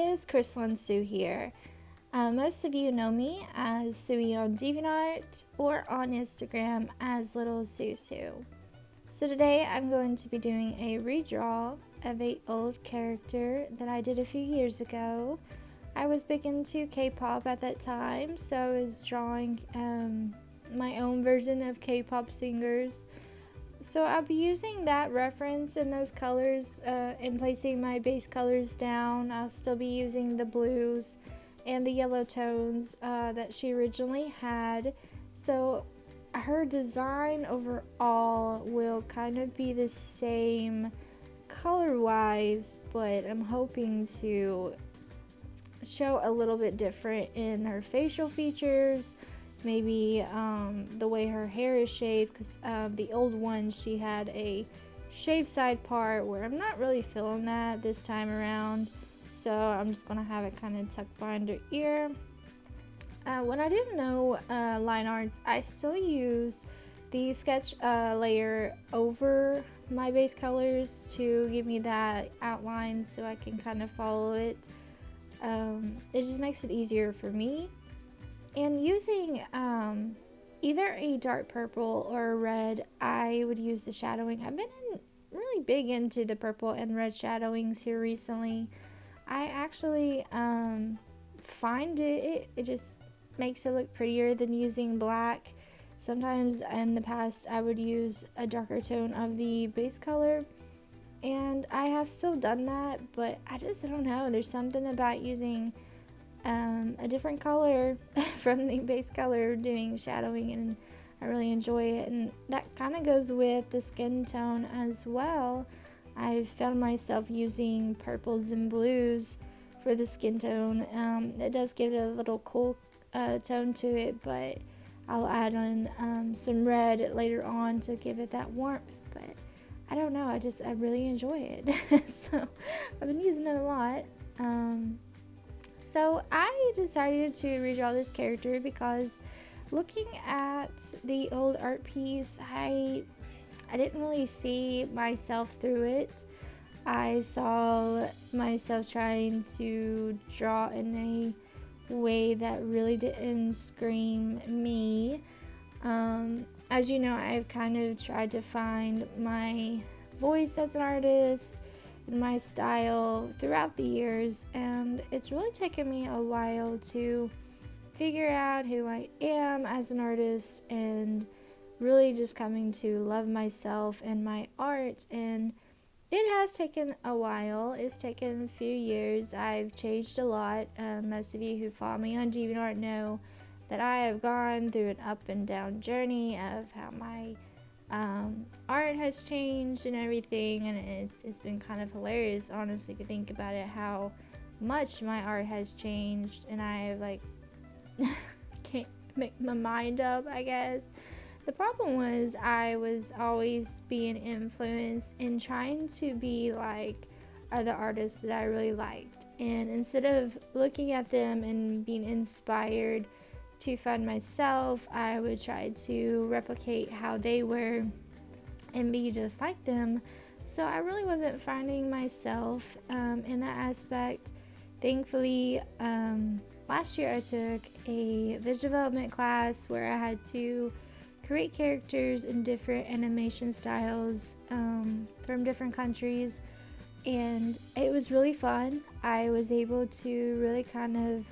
guys, Crystalline Sue here. Most of you know me as Suey on DeviantArt or on Instagram as Little Susu. So today I'm going to be doing a redraw of an old character that I did a few years ago. I was big into K-pop at that time, so I was drawing my own version of K-pop singers. So I'll be using that reference and those colors and placing my base colors down. I'll still be using the blues and the yellow tones that she originally had. So her design overall will kind of be the same color-wise, but I'm hoping to show a little bit different in her facial features. Maybe the way her hair is shaved, because the old one she had a shaved side part where I'm not really feeling that this time around, so I'm just gonna have it kind of tucked behind her ear. When I didn't know line arts, I still use the sketch layer over my base colors to give me that outline so I can kind of follow it. It just makes it easier for me. And using either a dark purple or a red, I would use the shadowing. I've been really big into the purple and red shadowings here recently. I actually find it just makes it look prettier than using black. Sometimes in the past I would use a darker tone of the base color, and I have still done that, but I don't know. There's something about using a different color from the base color doing shadowing, and I really enjoy it. And that kind of goes with the skin tone as well. I've found myself using purples and blues for the skin tone. It does give it a little cool tone to it, but I'll add on some red later on to give it that warmth. But I don't know, I really enjoy it. So I've been using it a lot. So I decided to redraw this character because looking at the old art piece, I didn't really see myself through it. I saw myself trying to draw in a way that really didn't scream me. As you know, I've kind of tried to find my voice as an artist, my style throughout the years, and it's really taken me a while to figure out who I am as an artist and really just coming to love myself and my art. And it has taken a while. It's taken a few years. I've changed a lot. Most of you who follow me on DeviantArt know that I have gone through an up and down journey of how my art has changed and everything, and it's been kind of hilarious, honestly, if you think about it, how much my art has changed, and I can't make my mind up, I guess. The problem was I was always being influenced in trying to be like other artists that I really liked, and instead of looking at them and being inspired to find myself, I would try to replicate how they were and be just like them. So I really wasn't finding myself in that aspect. Thankfully, last year I took a visual development class where I had to create characters in different animation styles from different countries, and it was really fun. I was able to really kind of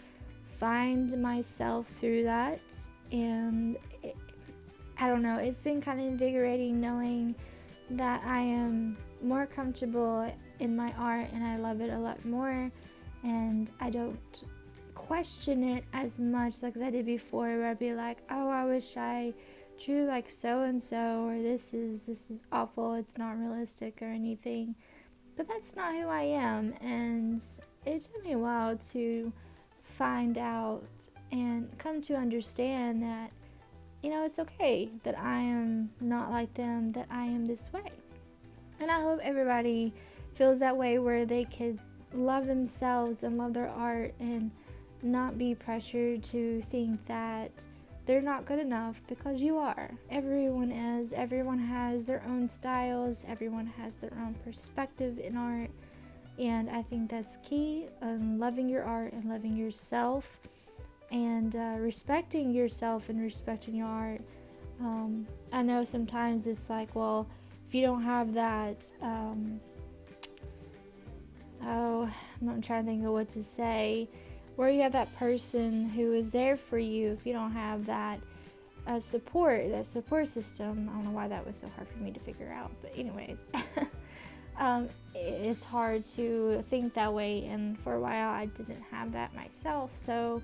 find myself through that, and I don't know, it's been kind of invigorating knowing that I am more comfortable in my art and I love it a lot more, and I don't question it as much like I did before, where I'd be like, oh, I wish I drew like so and so, or this is awful, it's not realistic or anything. But that's not who I am, and it took me a while to find out and come to understand that, you know, it's okay that I am not like them, that I am this way. And I hope everybody feels that way, where they could love themselves and love their art and not be pressured to think that they're not good enough, because you are. Everyone is. Everyone has their own styles. Everyone has their own perspective in art. And I think that's key, loving your art and loving yourself, and respecting yourself and respecting your art. I know sometimes it's like, well, if you don't have that, I'm trying to think of what to say, where you have that person who is there for you, if you don't have that that support system. I don't know why that was so hard for me to figure out, but anyways, it's hard to think that way, and for a while I didn't have that myself, so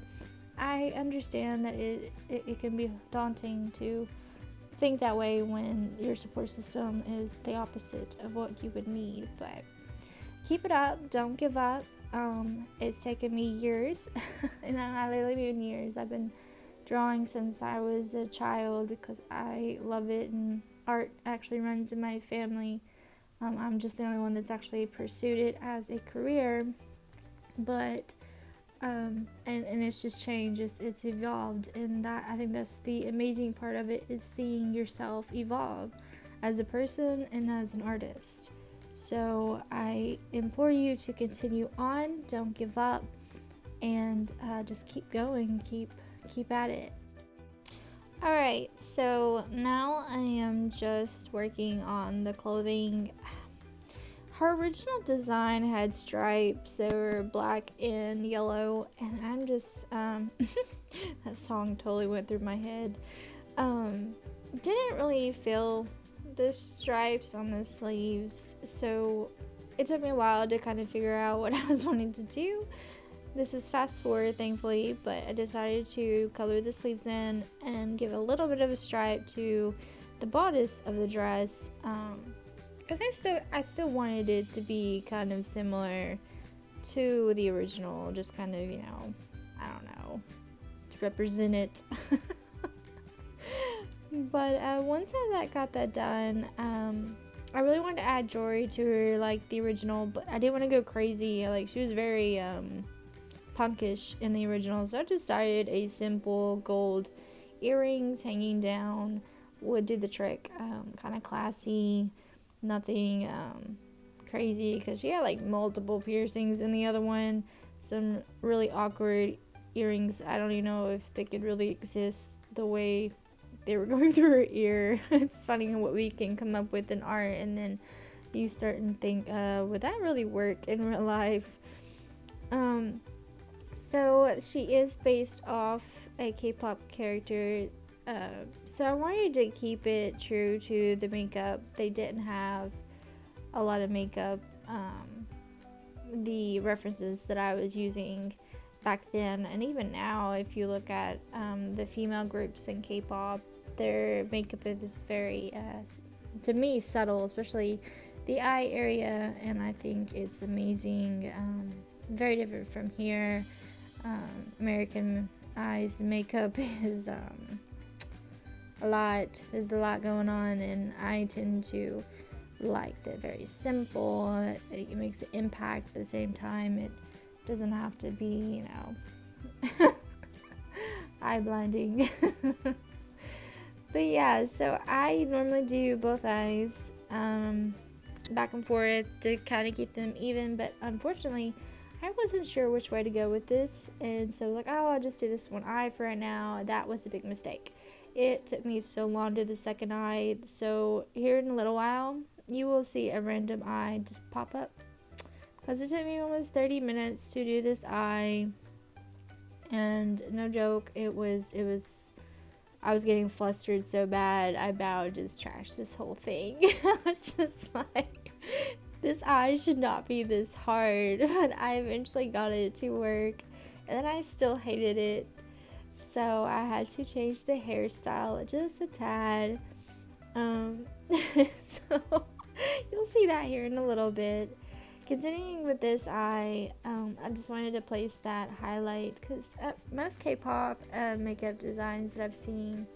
I understand that it can be daunting to think that way when your support system is the opposite of what you would need. But keep it up, don't give up. It's taken me years, and I literally mean years. I've been drawing since I was a child because I love it, and art actually runs in my family. I'm just the only one that's actually pursued it as a career, but and it's just changed, it's evolved, and that, I think that's the amazing part of it, is seeing yourself evolve as a person and as an artist. So I implore you to continue on, don't give up, and just keep going, keep at it. Alright, so now I am just working on the clothing. Her original design had stripes. They were black and yellow, and I'm just that song totally went through my head. Didn't really feel the stripes on the sleeves, so it took me a while to kind of figure out what I was wanting to do. This is fast forward, thankfully, but I decided to color the sleeves in and give a little bit of a stripe to the bodice of the dress, because I still wanted it to be kind of similar to the original, just kind of, I don't know, to represent it. But once I got that done, I really wanted to add jewelry to her like the original, but I didn't want to go crazy. Like, she was very punkish in the original, so I decided a simple gold earrings hanging down would do the trick. Kind of classy, nothing crazy, because she had like multiple piercings in the other one, some really awkward earrings. I don't even know if they could really exist the way they were going through her ear. It's funny what we can come up with in art, and then you start and think, would that really work in real life? So she is based off a K-pop character, so I wanted to keep it true to the makeup. They didn't have a lot of makeup, the references that I was using back then, and even now, if you look at the female groups in K-pop, their makeup is very, to me, subtle, especially the eye area, and I think it's amazing. Very different from here. American eyes makeup is a lot. There's a lot going on, and I tend to like that very simple. It makes an impact, but at the same time, it doesn't have to be, eye blinding. But yeah, so I normally do both eyes, back and forth to kind of keep them even, but unfortunately I wasn't sure which way to go with this, and so like, I'll just do this one eye for right now. That was a big mistake. It took me so long to do the second eye, so here in a little while you will see a random eye just pop up, because it took me almost 30 minutes to do this eye, and no joke, it was I was getting flustered so bad I about just trashed this whole thing. It's just like, this eye should not be this hard, but I eventually got it to work, and then I still hated it, so I had to change the hairstyle just a tad. So you'll see that here in a little bit. Continuing with this eye, I just wanted to place that highlight, because most K-pop makeup designs that I've seen,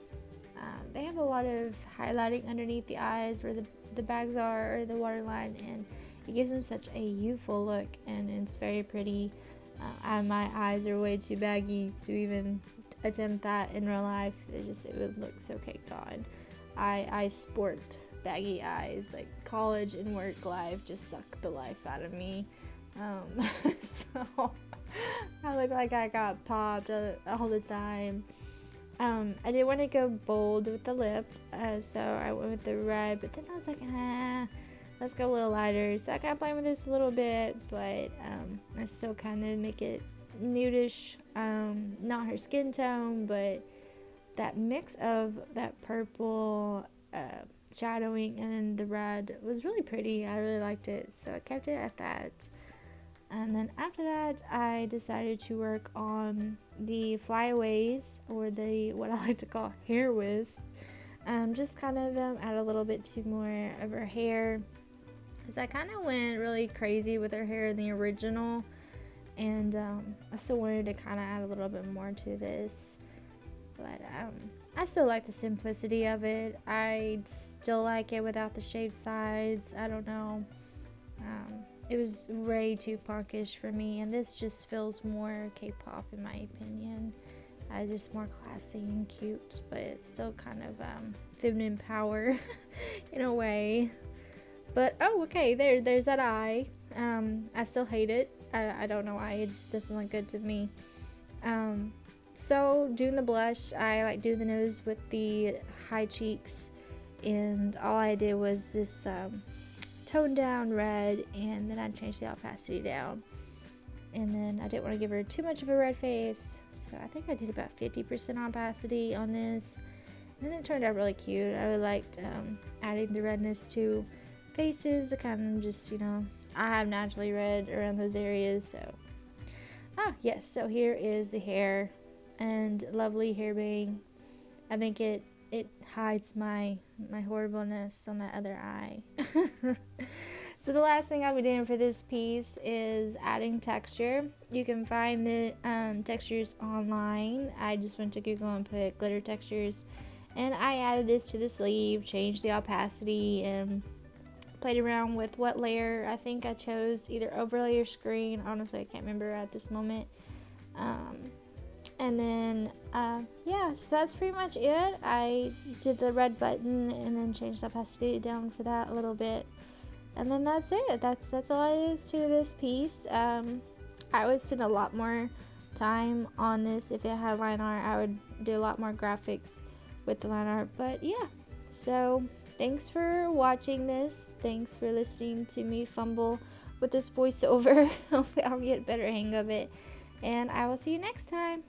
they have a lot of highlighting underneath the eyes where the bags are, or the waterline, and it gives them such a youthful look, and it's very pretty. My eyes are way too baggy to even attempt that in real life. It would look so caked on. I sport baggy eyes. Like, college and work life just suck the life out of me. So I look like I got popped all the time. I did want to go bold with the lip, so I went with the red, but then I was like, let's go a little lighter. So I got playing with this a little bit, but I still kind of make it nudish, not her skin tone, but that mix of that purple shadowing and the red was really pretty. I really liked it, so I kept it at that. And then after that, I decided to work on the flyaways, or the what I like to call hair wisp. Just kind of add a little bit to more of her hair, because I kind of went really crazy with her hair in the original, and I still wanted to kind of add a little bit more to this. But I still like the simplicity of it. I still like it without the shaved sides. I don't know. It was way too punkish for me, and this just feels more K-pop in my opinion. Just more classy and cute, but it's still kind of feminine power in a way. But oh, okay, there's that eye. I still hate it. I don't know why. It just doesn't look good to me. So doing the blush, I like doing the nose with the high cheeks, and all I did was this toned down red, and then I changed the opacity down, and then I didn't want to give her too much of a red face, so I think I did about 50% opacity on this, and it turned out really cute. I really liked adding the redness to faces to kind of just, I have naturally red around those areas. So yes, so here is the hair and lovely hair bang. I think it hides my horribleness on that other eye. So the last thing I'll be doing for this piece is adding texture. You can find the textures online. I just went to Google and put glitter textures, and I added this to the sleeve, changed the opacity, and played around with what layer. I think I chose either overlay or screen. Honestly, I can't remember at this moment. And then so that's pretty much it. I did the red button and then changed the opacity down for that a little bit, and then that's it. That's all it is to this piece. I would spend a lot more time on this if it had line art. I would do a lot more graphics with the line art, but yeah. So thanks for watching this. Thanks for listening to me fumble with this voiceover. Hopefully I'll get a better hang of it, and I will see you next time.